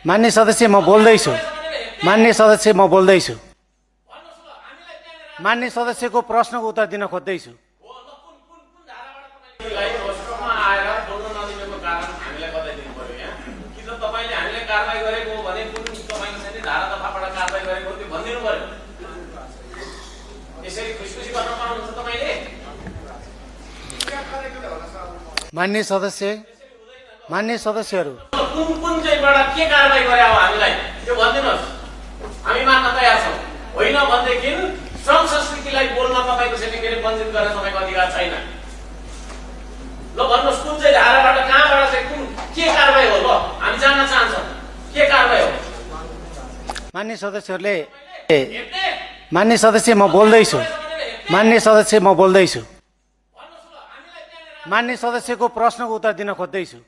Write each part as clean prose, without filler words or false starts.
मान्य सदस्य म बोल्दैछु। मान्य सदस्य म बोल्दैछु। मान्य सदस्यको प्रश्नको उत्तर दिन खोज्दैछु। मान्य सदस्य, मान्य सदस्यहरू कुन चाहिँबाट के कारबाही गरे हो हामीलाई त्यो भनिदिनुहोस्। हामी मान्न तयार छौँ। होइन भनेदेखि श्रम संस्कृतिलाई बोल्न तपाईँको चाहिँ के अरे वञ्चित गरेर तपाईँको अधिकार छैन। ल भन्नुहोस् कुन चाहिँ धाराबाट कहाँबाट चाहिँ कुन के कारबाही हो? ल हामी जान्न चाहन्छौँ के कारबाही हो। मान्य सदस्यहरूले मान्य सदस्य म बोल्दैछु। मान्य सदस्य म बोल्दैछु। मान्य सदस्यको प्रश्नको उत्तर दिन खोज्दैछु।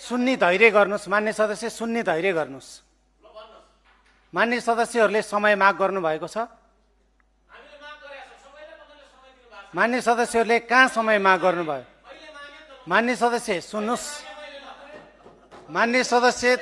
सुन्ने धैर्य गर्नुहोस्। मान्य सदस्य सुन्ने धैर्य गर्नुहोस्। मान्य सदस्यहरूले समय माग गर्नुभएको छ। मान्य सदस्यहरूले कहाँ समय माग गर्नुभयो? मान्य सदस्य सुन्नुहोस्। मान्य सदस्य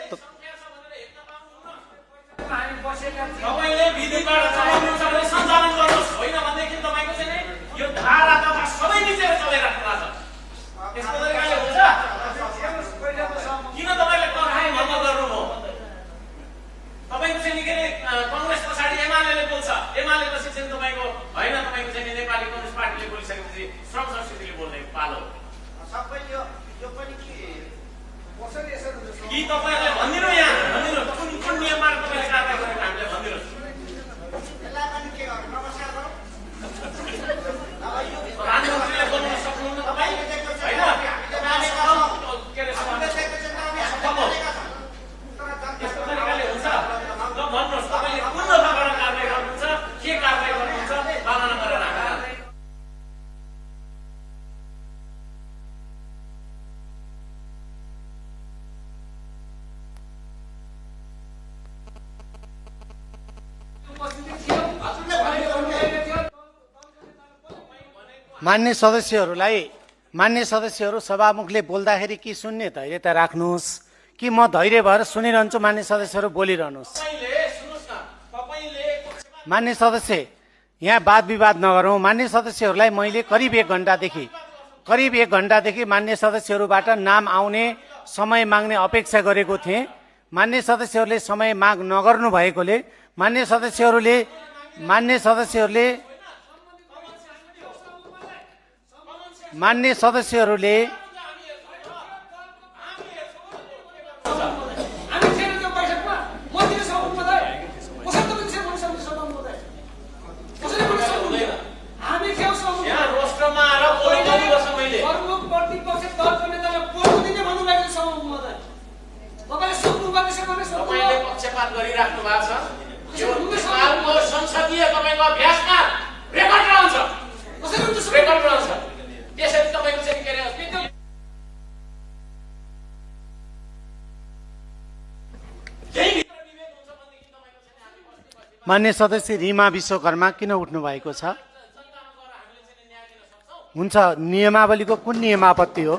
कांग्रेस पछाडि एमाले बोल्छ। एमाले पछि चाहिँ तपाईको हैन तपाईको चाहिँ नेपाली कम्युनिस्ट पार्टीले बोलिसकेपछि श्रम संस्कृतिले बोल्ने पालो सबै यो पनि कसरी यसरी कि तपाईले भन्दिनु यहाँ भन्दिनु कुन कुन नियममा तपाईले कारबाही गरेको हामीले भन्दिनु। यसलाई पनि के गर्नु? नमस्कार गरौँ। प्रधानमन्त्रीले बोल्न सक्नुहुन्न तपाई? हैन के रे यस्तो तरिकाले हुन्छ। ल भन्नुहोस् तपाईले कुन दफाबाट कारबाही गर्नुहुन्छ? के कारबाही गर्नुहुन्छ? पालना गरेर राख्नु। मान्य सदस्यहरूलाई मान्य सदस्यहरू सभामुखले बोल्दाखेरि कि सुन्ने धैर्यता राख्नुहोस् कि म धैर्य भएर सुनिरहन्छु। मान्य सदस्यहरू बोलिरहनुहोस्। मान्य सदस्य यहाँ वाद विवाद नगरौँ। मान्य सदस्यहरूलाई मैले करिब एक घण्टादेखि मान्य सदस्यहरूबाट नाम आउने समय माग्ने अपेक्षा गरेको थिएँ। मान्य सदस्यहरूले समय माग नगर्नु भएकोले मान्य सदस्यहरूले पक्षपात गरिराख्नु भएको छ। यो नेपालको संसदीय तपाईको अभ्यासमा रेकर्ड रहन्छ। रेकर्ड रहन्छ। त्यसैले तपाईको चाहिँ के रे मान्य सदस्य रिमा विश्वकर्मा किन उठ्नु भएको छ? हुन्छ, नियमावलीको कुन नियम आपत्ति हो?